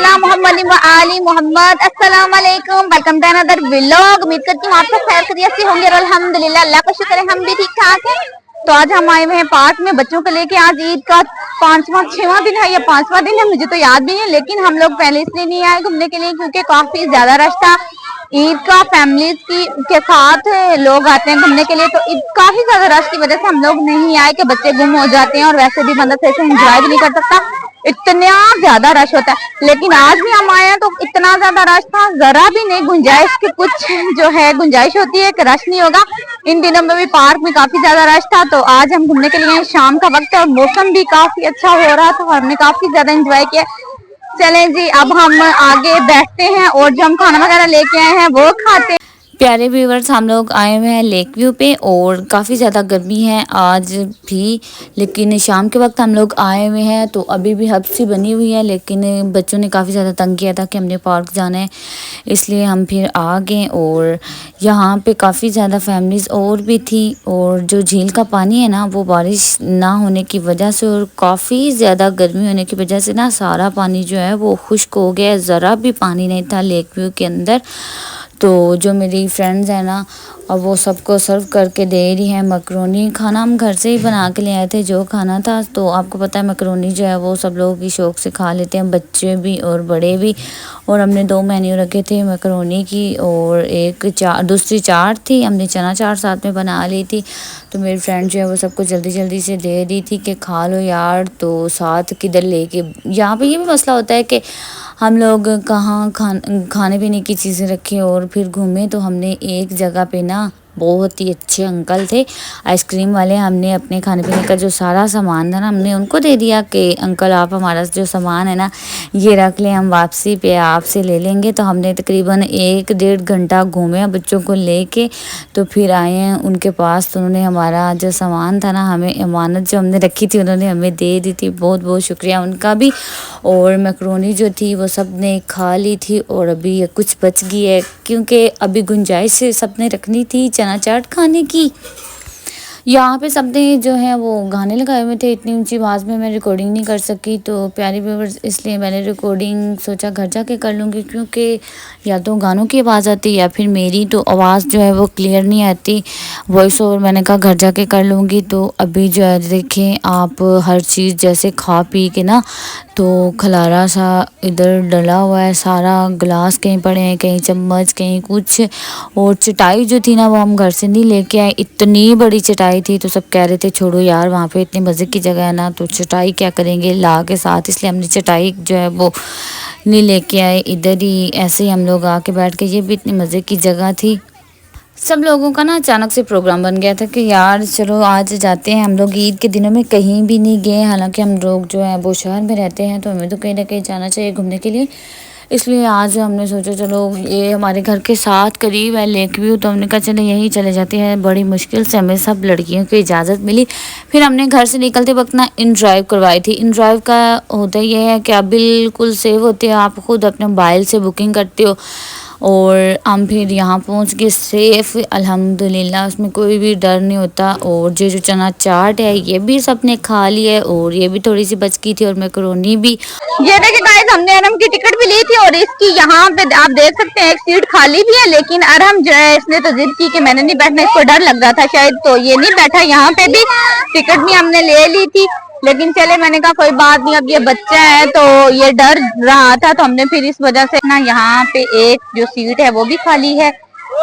अला मोहम्मद व आली मोहम्मद। अस्सलाम वालेकुम, वेलकम टू अनदर व्लॉग। उम्मीद करती हूँ आप सब खैर खैरियत से होंगे और अल्हम्दुलिल्लाह अल्लाह का शुक्र है हम भी ठीक ठाक हैं। तो आज हम आए हुए हैं पार्क में बच्चों को लेके। आज ईद का 6वां दिन है या 5वां दिन है, मुझे तो याद नहीं है, लेकिन हम लोग पहले इसलिए नहीं आए घूमने के लिए क्योंकि काफी ज्यादा रश था। ईद का फैमिली के साथ लोग आते हैं घूमने के लिए, तो ईद काफी ज्यादा रश की वजह से हम लोग नहीं आए कि बच्चे गुम हो जाते हैं और वैसे भी बंदा सही से एंजॉय भी नहीं कर सकता, इतना ज्यादा रश होता है। लेकिन आज भी हम आए हैं तो इतना ज्यादा रश था, जरा भी नहीं गुंजाइश की कुछ जो है गुंजाइश होती है कि रश नहीं होगा। इन दिनों में भी पार्क में काफी ज्यादा रश था, तो आज हम घूमने के लिए शाम का वक्त है और मौसम भी काफी अच्छा हो रहा था और हमने काफी ज्यादा एंजॉय किया। चलें जी, अब हम आगे बैठते हैं और जो हम खाना वगैरह लेके आए हैं वो खाते हैं। प्यारे व्यूवर्स, हम लोग आए हुए हैं लेक व्यू पे और काफ़ी ज़्यादा गर्मी है आज भी, लेकिन शाम के वक्त हम लोग आए हुए हैं तो अभी भी हब सी बनी हुई है, लेकिन बच्चों ने काफ़ी ज़्यादा तंग किया था कि हमने पार्क जाना है, इसलिए हम फिर आ गए। और यहाँ पे काफ़ी ज़्यादा फैमिलीज़ और भी थी और जो झील का पानी है ना वो बारिश ना होने की वजह से और काफ़ी ज़्यादा गर्मी होने की वजह से ना सारा पानी जो है वो खुश्क हो गया है, ज़रा भी पानी नहीं था लेक व्यू के अंदर। तो जो मेरी फ्रेंड्स हैं ना, अब वो सबको सर्व करके दे रही हैं मकरोनी। खाना हम घर से ही बना के ले आए थे जो खाना था, तो आपको पता है मकरोनी जो है वो सब लोग की शौक से खा लेते हैं, बच्चे भी और बड़े भी। और हमने 2 मेन्यू रखे थे मकरोनी की और दूसरी चाट थी, हमने चना चाट साथ में बना ली थी। तो मेरी फ्रेंड जो है वो सबको जल्दी जल्दी से दे दी थी कि खा लो यार, तो साथ किधर लेके। यहाँ पे ये भी मसला होता है कि हम लोग कहाँ खाने पीने की चीज़ें रखें और फिर घूमें। तो हमने एक जगह पे ना बहुत ही अच्छे अंकल थे आइसक्रीम वाले, हमने अपने खाने पीने का जो सारा सामान था ना हमने उनको दे दिया कि अंकल आप हमारा जो सामान है ना ये रख लें, हम वापसी पे आपसे ले लेंगे। तो हमने तकरीबन 1-1.5 घंटा घूमे बच्चों को लेके, तो फिर आए हैं उनके पास। तो उन्होंने हमारा जो सामान था ना, हमें अमानत जो हमने रखी थी उन्होंने हमें दे दी थी, बहुत बहुत शुक्रिया उनका भी। और मैक्रोनी जो थी वो सब ने खा ली थी और अभी ये कुछ बच गई है क्योंकि अभी गुंजाइश से सब ने रखनी थी चना चाट खाने की। यहाँ पे सबने जो है वो गाने लगाए हुए थे, इतनी ऊंची आवाज़ में मैं रिकॉर्डिंग नहीं कर सकी। तो प्यारी व्यूअर्स, इसलिए मैंने रिकॉर्डिंग सोचा घर जाके कर लूँगी, क्योंकि या तो गानों की आवाज़ आती या फिर मेरी तो आवाज़ जो है वो क्लियर नहीं आती वॉइस ओवर। मैंने कहा घर जाके कर लूँगी। तो अभी जो है देखें आप, हर चीज़ जैसे खा पी के ना, तो खलारा सा इधर डला हुआ है, सारा गिलास कहीं पड़े हैं, कहीं चम्मच, कहीं कुछ। और चटाई जो थी ना वो हम घर से नहीं लेके आए, इतनी बड़ी चटाई थी। तो सब कह रहे थे छोड़ो यार, वहाँ पे इतनी मज़े की जगह है ना, तो चटाई क्या करेंगे ला के साथ, इसलिए हमने चटाई जो है वो नहीं लेके आए, इधर ही ऐसे ही हम लोग आके बैठ के। ये भी इतनी मज़े की जगह थी। सब लोगों का ना अचानक से प्रोग्राम बन गया था कि यार चलो आज जाते हैं। हम लोग ईद के दिनों में कहीं भी नहीं गए, हालांकि हम लोग जो है वो शहर में रहते हैं, तो हमें तो कहीं ना कहीं जाना चाहिए घूमने के लिए। इसलिए आज हमने सोचा चलो ये हमारे घर के साथ करीब है लेक व्यू, तो हमने कहा चलो यहीं चले जाते हैं। बड़ी मुश्किल से हमें सब लड़कियों को इजाज़त मिली। फिर हमने घर से निकलते वक्त ना इन ड्राइव करवाई थी। इन ड्राइव का होता ये है कि आप बिल्कुल सेव होते हो, आप खुद अपने मोबाइल से बुकिंग करते हो और हम फिर यहाँ पहुँच गए सेफ़ अल्हम्दुलिल्लाह, उसमें कोई भी डर नहीं होता। और जो चना चाट है ये भी सबने खा लिया है और ये भी थोड़ी सी बच गई थी और मैकरोनी भी। ये देखिए गाइस, हमने अरहम की टिकट भी ली थी और इसकी यहाँ पे आप देख सकते हैं एक सीट खाली भी है, लेकिन अरहम जो है इसने तो जिद की कि मैंने नहीं बैठना, इसको डर लग रहा था शायद, तो ये नहीं बैठा। यहाँ पे भी टिकट भी हमने ले ली थी, लेकिन चले मैंने कहा कोई बात नहीं, अब ये बच्चा है तो ये डर रहा था, तो हमने फिर इस वजह से ना यहाँ पे एक जो सीट है वो भी खाली है।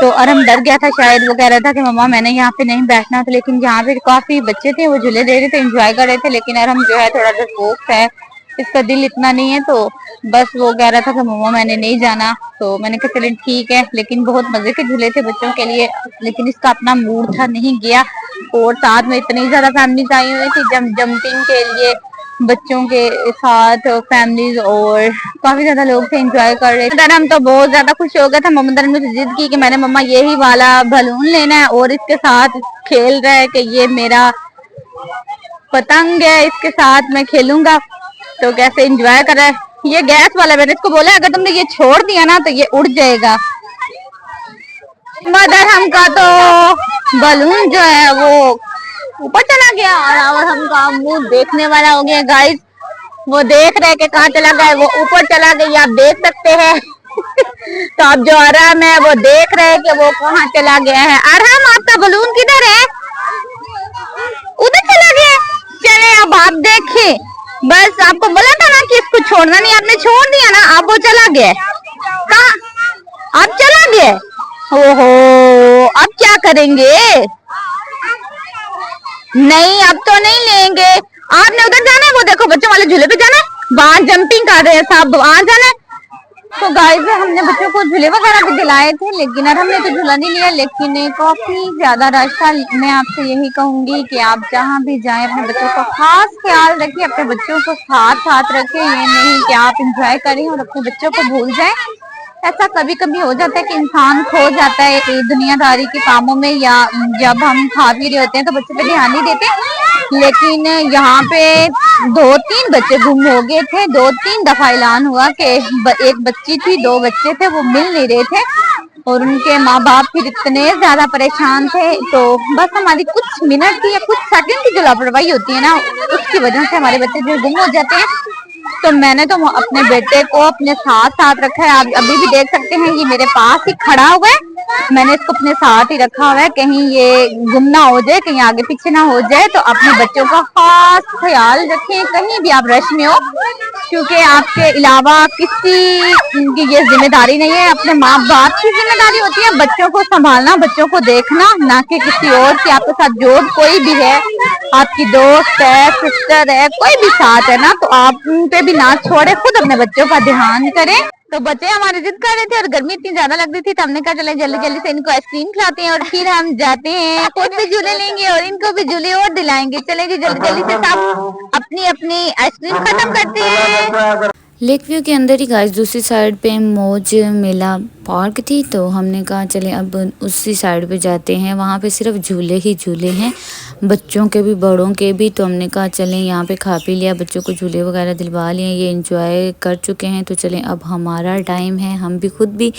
तो अरहम डर गया था शायद, वो कह रहा था कि मम्मा मैंने यहाँ पे नहीं बैठना था, लेकिन यहाँ पे काफी बच्चे थे वो झूले दे रहे थे, एंजॉय कर रहे थे। लेकिन अरहम जो है थोड़ा डरपोक है, इसका दिल इतना नहीं है, तो बस वो कह रहा था कि मम्मा मैंने नहीं जाना। तो मैंने कहा चलिए ठीक है, लेकिन बहुत मजे के झूले थे बच्चों के लिए, लेकिन इसका अपना मूड था नहीं गया। और साथ में इतनी ज्यादा फैमिलीज आई हुई थी जंपिंग के लिए बच्चों के साथ, फैमिलीज और काफी ज्यादा लोग थे एंजॉय कर रहे थे। हम तो बहुत ज्यादा खुश हो गया था। मोहम्मद ने मुझे जिद की कि मैंने मम्मा यही वाला बलून लेना है और इसके साथ खेल रहा है कि ये मेरा पतंग है, इसके साथ मैं खेलूंगा। तो कैसे एंजॉय कर रहा है। ये गैस वाला, मैंने इसको बोला अगर तुमने ये छोड़ दिया ना तो ये उड़ जाएगा। मदर हमका तो बलून जो है वो ऊपर चला गया और हमका मुंह देखने वाला हो गया गाइस। वो देख रहे कि कहाँ चला गया, वो ऊपर चला गई, आप देख सकते हैं। तो अब जो अरहम है वो देख रहे हैं कि वो कहाँ चला गया है। अरहम आपका बलून किधर है? उधर चला गया। चले अब आप देखें, बस आपको बोला था ना कि इसको छोड़ना नहीं, आपने छोड़ दिया ना, अब वो चला गया। कहाँ? अब चला गया। ओहो, अब क्या करेंगे? नहीं अब तो नहीं लेंगे। आपने उधर जाना है, वो देखो बच्चों वाले झूले पे जाना है, वहां जंपिंग कर रहे हैं सब, वहां जाना है। तो गाइस हमने बच्चों को झूले वगैरह भी दिलाए थे, लेकिन यार हमने तो झूला नहीं लिया, लेकिन काफी ज्यादा रश था। मैं आपसे यही कहूंगी कि आप जहाँ भी जाएं अपने बच्चों का खास ख्याल रखिए, अपने बच्चों को साथ साथ रखें। ये नहीं कि आप इंजॉय करें और अपने बच्चों को भूल जाएं। ऐसा कभी कभी हो जाता है कि इंसान खो जाता है दुनियादारी के कामों में, या जब हम खा पी रहे होते हैं तो बच्चे पे ध्यान नहीं देते। लेकिन यहाँ पे 2-3 बच्चे गुम हो गए थे। 2-3 दफा ऐलान हुआ कि एक बच्ची थी, 2 बच्चे थे, वो मिल नहीं रहे थे और उनके माँ बाप फिर इतने ज्यादा परेशान थे। तो बस हमारी कुछ मिनट की या कुछ सेकंड की जो लापरवाही होती है ना, उसकी वजह से हमारे बच्चे जो गुम हो जाते हैं। तो मैंने तो अपने बेटे को अपने साथ साथ रखा है। आप अभी भी देख सकते हैं, ये मेरे पास ही खड़ा हुआ है, मैंने इसको अपने साथ ही रखा हुआ है, कहीं ये गुम ना हो जाए, कहीं आगे पीछे ना हो जाए। तो अपने बच्चों का खास ख्याल रखें, कहीं भी आप रश में हो, क्योंकि आपके अलावा किसी की ये जिम्मेदारी नहीं है। अपने माँ बाप की जिम्मेदारी होती है बच्चों को संभालना, बच्चों को देखना, ना कि किसी और की। आपके साथ जो कोई भी है, आपकी दोस्त है, सिस्टर है, कोई भी साथ है ना, तो आप उन पे भी ना छोड़े, खुद अपने बच्चों का ध्यान करें। तो बच्चे हमारे जिद कर रहे थे और गर्मी इतनी ज्यादा लग रही थी, तो हमने कहा चले जल्दी जल्दी से इनको आइसक्रीम खिलाते हैं और फिर हम जाते हैं, खुद भी झूले लेंगे और इनको भी झूले और दिलाएंगे। चले जी जल्दी जल्दी से सब अपनी अपनी आइसक्रीम खत्म करते हैं। लेक व्यू के अंदर ही गाइस दूसरी साइड पे मौज मेला पार्क थी, तो हमने कहा चले अब उसी साइड पे जाते हैं। वहाँ पे सिर्फ झूले ही झूले हैं, बच्चों के भी बड़ों के भी। तो हमने कहा चलें यहाँ पे खा पी लिया, बच्चों को झूले वगैरह दिलवा लिए, ये एंजॉय कर चुके हैं, तो चलें अब हमारा टाइम है, हम भी खुद भी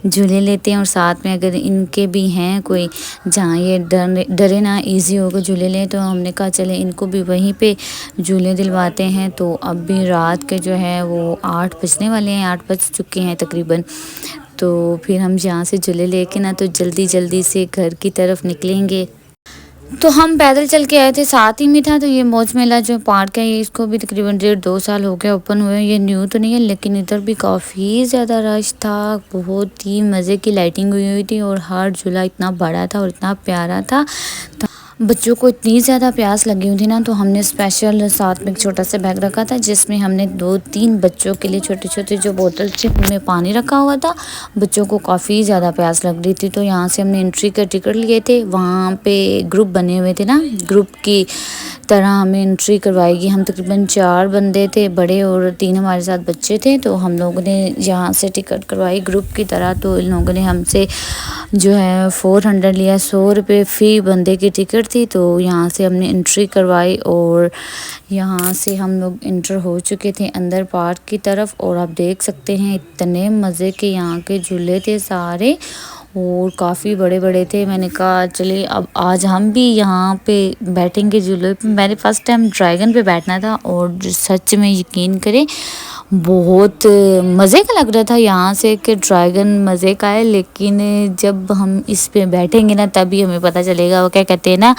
झूले लेते हैं। और साथ में अगर इनके भी हैं कोई जहाँ ये डरे ना, ईजी होगा झूले लें, तो हमने कहा चलें इनको भी वहीं पर झूले दिलवाते हैं। तो अब भी रात के जो है वो 8 बजने वाले हैं, 8 बज चुके हैं तकरीबन। तो फिर हम यहाँ से झूले लेके ना तो जल्दी जल्दी से घर की तरफ निकलेंगे। तो हम पैदल चल के आए थे, साथ ही में था। तो ये मौज मेला जो पार्क है, ये इसको भी तकरीबन 1.5-2 साल हो गया ओपन हुए। ये न्यू तो नहीं है, लेकिन इधर भी काफ़ी ज़्यादा रश था, बहुत ही मज़े की लाइटिंग हुई थी और हर झूला इतना बड़ा था और इतना प्यारा था। बच्चों को इतनी ज़्यादा प्यास लगी हुई थी ना, तो हमने स्पेशल साथ में एक छोटा सा बैग रखा था, जिसमें हमने 2-3 बच्चों के लिए छोटे छोटे जो बोतल थी उनमें पानी रखा हुआ था। बच्चों को काफ़ी ज़्यादा प्यास लग रही थी, तो यहाँ से हमने एंट्री का टिकट लिए थे। वहाँ पे ग्रुप बने हुए थे ना, ग्रुप की तरह हमें एंट्री करवाएगी। हम तकरीबन 4 बंदे थे, बड़े और 3 हमारे साथ बच्चे थे। तो हम लोगों ने यहाँ से टिकट करवाई ग्रुप की तरह। तो इन लोगों ने हमसे जो है 400 लिया, 100 रुपये फ़ी बंदे की टिकट थी। तो यहाँ से हमने एंट्री करवाई और यहाँ से हम लोग इंटर हो चुके थे अंदर पार्क की तरफ। और आप देख सकते हैं इतने मज़े के यहाँ के झूले थे सारे और काफ़ी बड़े बड़े थे। मैंने कहा चलिए अब आज हम भी यहाँ पे बैठेंगे झूले पे। मैंने फर्स्ट टाइम ड्रैगन पे बैठना था और सच में यकीन करें बहुत मज़े का लग रहा था यहाँ से कि ड्रैगन मज़े का है। लेकिन जब हम इस पे बैठेंगे ना तभी हमें पता चलेगा। वो क्या कहते हैं ना,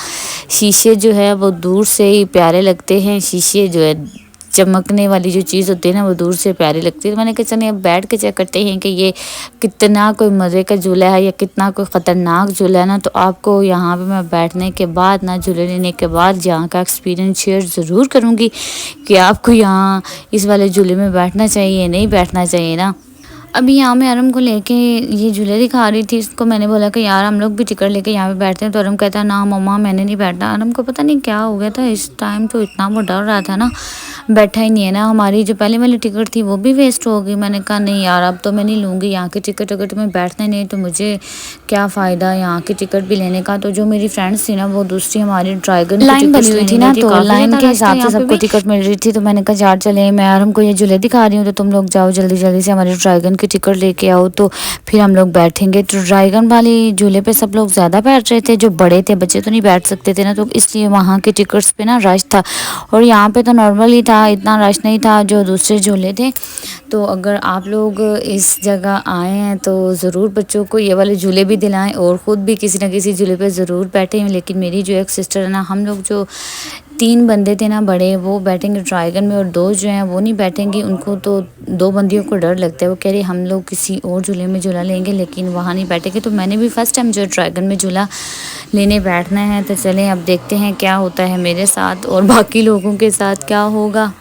शीशे जो है वो दूर से ही प्यारे लगते हैं, शीशे जो है चमकने वाली जो चीज़ होती है ना वो दूर से प्यारी लगती है। तो मैंने कहा चलिए अब बैठ के चेक करते हैं कि ये कितना कोई मज़े का झूला है या कितना कोई ख़तरनाक झूला है ना। तो आपको यहाँ पे मैं बैठने के बाद ना, झूले लेने के बाद यहाँ का एक्सपीरियंस शेयर ज़रूर करूँगी कि आपको यहाँ इस वाले झूले में बैठना चाहिए नहीं बैठना चाहिए ना। अभी यहाँ मैं अरम को लेके ये झूले दिखा रही थी, इसको मैंने बोला कि यार हम लोग भी टिकट लेके यहाँ पे बैठते हैं। तो अरम कहता है ना मम्मा मैंने नहीं बैठना। अरम को पता नहीं क्या हो गया था इस टाइम, तो इतना वो डर रहा था ना, बैठा ही नहीं है ना। हमारी जो पहले वाली टिकट थी वो भी वेस्ट हो गई। मैंने कहा नहीं यार अब तो मैं नहीं लूँगी यहाँ की टिकट, अगर तुम्हें बैठना नहीं तो मुझे क्या फ़ायदा यहाँ की टिकट भी लेने का। तो जो मेरी फ्रेंड्स थी ना वो दूसरी हमारी ड्रैगन लाइन बनी हुई थी ना, तो लाइन के हिसाब से सबको टिकट मिल रही थी। तो मैंने कहा यार चले मैं अरम को ये झूले दिखा रही हूँ, तो तुम लोग जाओ जल्दी जल्दी से हमारी ड्रैगन की टिकट लेके आओ तो फिर हम लोग बैठेंगे। तो ड्रैगन वाली झूले पे सब लोग ज़्यादा बैठ रहे थे, जो बड़े थे, बच्चे तो नहीं बैठ सकते थे ना, तो इसलिए वहाँ के टिकट्स पे ना रश था। और यहाँ पे तो नॉर्मल ही था, इतना रश नहीं था जो दूसरे झूले थे। तो अगर आप लोग इस जगह आए हैं तो ज़रूर बच्चों को ये वाले झूले भी दिलाएं और ख़ुद भी किसी न किसी झूले पे ज़रूर बैठें। लेकिन मेरी जो एक सिस्टर है ना, हम लोग जो 3 बंदे थे ना बड़े, वो बैठेंगे ड्रैगन में और 2 जो हैं वो नहीं बैठेंगी। उनको तो 2 बंदियों को डर लगता है। वो कह रही हम लोग किसी और झूले में झूला लेंगे लेकिन वहाँ नहीं बैठेंगे। तो मैंने भी फ़र्स्ट टाइम जो ड्रैगन में झूला लेने बैठना है। तो चलें अब देखते हैं क्या होता है मेरे साथ और बाकी लोगों के साथ क्या होगा।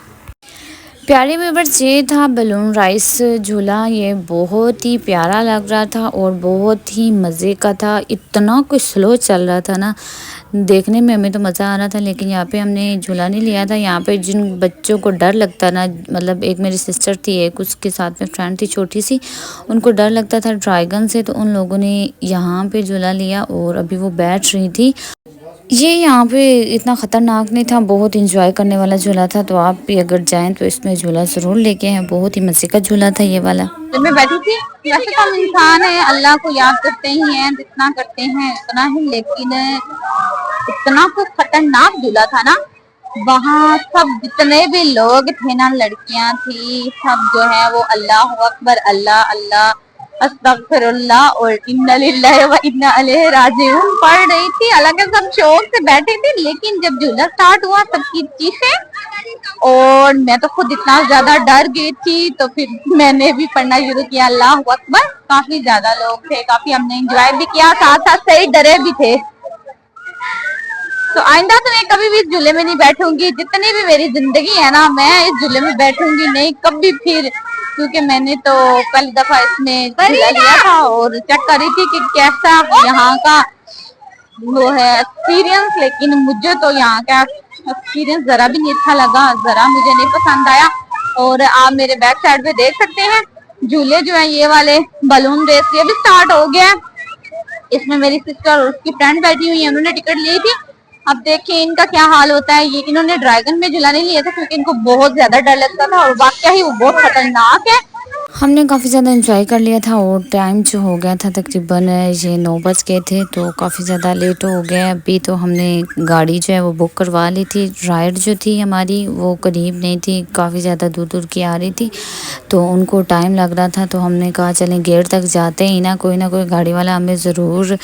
प्यारे व्यूअर्स, ये था बलून राइस झूला। ये बहुत ही प्यारा लग रहा था और बहुत ही मज़े का था। इतना कुछ स्लो चल रहा था ना, देखने में हमें तो मज़ा आ रहा था। लेकिन यहाँ पे हमने झूला नहीं लिया था। यहाँ पे जिन बच्चों को डर लगता ना, मतलब एक मेरी सिस्टर थी, एक उसके साथ में फ्रेंड थी छोटी सी, उनको डर लगता था ड्रैगन से, तो उन लोगों ने यहाँ पे झूला लिया और अभी वो बैठ रही थी। ये यहाँ पे इतना ख़तरनाक नहीं था, बहुत इंजॉय करने वाला झूला था। तो आप भी अगर जाएं तो इसमें झूला ज़रूर लेके हैं, बहुत ही मज़े का झूला था ये वाला। जब मैं बैठी थी, वैसे तो हम इंसान है, अल्लाह को याद करते ही हैं, जितना करते हैं उतना ही, लेकिन इतना कुछ खतरनाक झूला था ना, वहाँ सब जितने भी लोग थे ना, लड़कियां थी, सब जो है वो अल्लाह अकबर, अल्लाह अल्लाह, अस्तगफिरुल्लाह और इन्ना लिल्लाहि व इन्ना इलैहि राजिऊन पढ़ रही थी। हालांकि सब शौक से बैठे थे, लेकिन जब झूला स्टार्ट हुआ सबकी चीखें और मैं तो खुद इतना ज्यादा डर गई थी, तो फिर मैंने भी पढ़ना शुरू किया अल्लाह अकबर। काफी ज्यादा लोग थे, काफी हमने एंजॉय भी किया, साथ साथ सही डरे भी थे। तो आइंदा तो मैं कभी भी इस झूले में नहीं बैठूंगी, जितनी भी मेरी जिंदगी है ना, मैं इस झूले में बैठूंगी नहीं कभी फिर, क्योंकि मैंने तो पहली दफा इसमें झूला लिया था और चेक कर रही थी कि कैसा यहाँ का वो है एक्सपीरियंस। लेकिन मुझे तो यहाँ का एक्सपीरियंस जरा भी नहीं अच्छा लगा, जरा मुझे नहीं पसंद आया। और आप मेरे बैक साइड पे देख सकते हैं झूले जो है ये वाले बलून रेस, ये भी स्टार्ट हो गया। इसमें मेरी सिस्टर और उसकी फ्रेंड बैठी हुई है, उन्होंने टिकट ली थी। अब देखिए इनका क्या हाल होता है। ये इन्होंने ड्रैगन में झूला नहीं लिया था क्योंकि इनको बहुत ज्यादा डर लगता था और वाकया ही वो बहुत खतरनाक है। हमने काफ़ी ज़्यादा एंजॉय कर लिया था और टाइम जो हो गया था तकरीबन ये 9 बज गए थे, तो काफ़ी ज़्यादा लेट हो गया। अभी तो हमने गाड़ी जो है वो बुक करवा ली थी। राइड जो थी हमारी वो करीब नहीं थी, काफ़ी ज़्यादा दूर दूर की आ रही थी, तो उनको टाइम लग रहा था। तो हमने कहा चलें गेट तक जाते ही ना, कोई ना कोई गाड़ी वाला हमें ज़रूर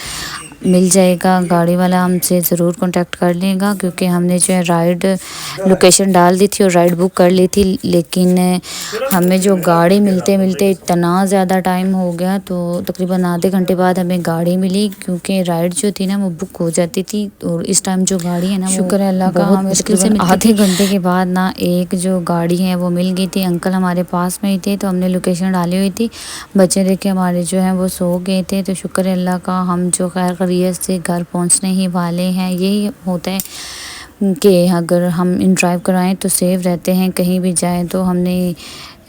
मिल जाएगा, गाड़ी वाला हमसे ज़रूर कांटेक्ट कर लेगा, क्योंकि हमने जो है राइड लोकेशन डाल दी थी और राइड बुक कर ली थी। लेकिन हमें जो गाड़ी मिलते मिलते इतना ज़्यादा टाइम हो गया, तो तकरीबन आधे घंटे बाद हमें गाड़ी मिली, क्योंकि राइड जो थी ना वो बुक हो जाती थी। और इस टाइम जो गाड़ी है ना, शुक्र है अल्लाह का, हमें मुश्किल से आधे घंटे के बाद ना एक जो गाड़ी है वो मिल गई थी। अंकल हमारे पास में ही थे, तो हमने लोकेशन डाली हुई थी। बच्चे देखे हमारे जो हैं वो सो गए थे, तो शुक्र है अल्लाह का, हम जो खैर से घर पहुंचने ही वाले हैं। यही होता है कि अगर हम इन ड्राइव कराएं तो सेफ रहते हैं, कहीं भी जाएं। तो हमने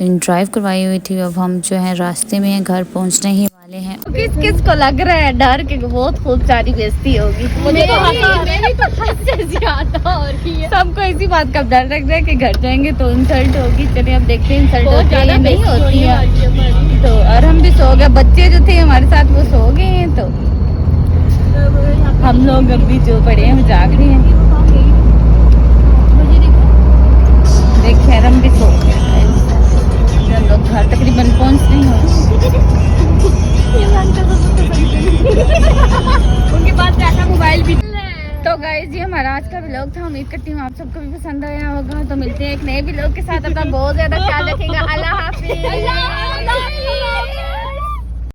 इन ड्राइव करवाई हुई थी, अब हम जो है रास्ते में हैं, घर पहुंचने ही वाले हैं। किस किस को लग रहा है डर के बहुत खूब सारी बेइज्जती होगी? मुझे तो हद से ज्यादा हो रही है। सबको इसी बात का डर लग रहा है कि घर जाएंगे तो इंसल्ट होगी। चलिए अब देखते हैं इंसल्ट होती है या नहीं होती है। तो और हम भी सो गए, बच्चे जो थे हमारे साथ वो सो गए हैं, तो हम लोग अभी जो बड़े हैं वो जाग रहे हैं। देखिए हम भी सो गए, हम लोग घर तकरीबन पहुंच नहीं हो। उनके पास रहता मोबाइल भी। तो गाइस ये हमारा आज का व्लॉग था, उम्मीद करती हूँ आप सबको भी पसंद आया होगा। तो मिलते हैं एक नए व्लॉग के साथ, अपना बहुत ज्यादा ख्याल रखिएगा। अल्लाह हाफिज।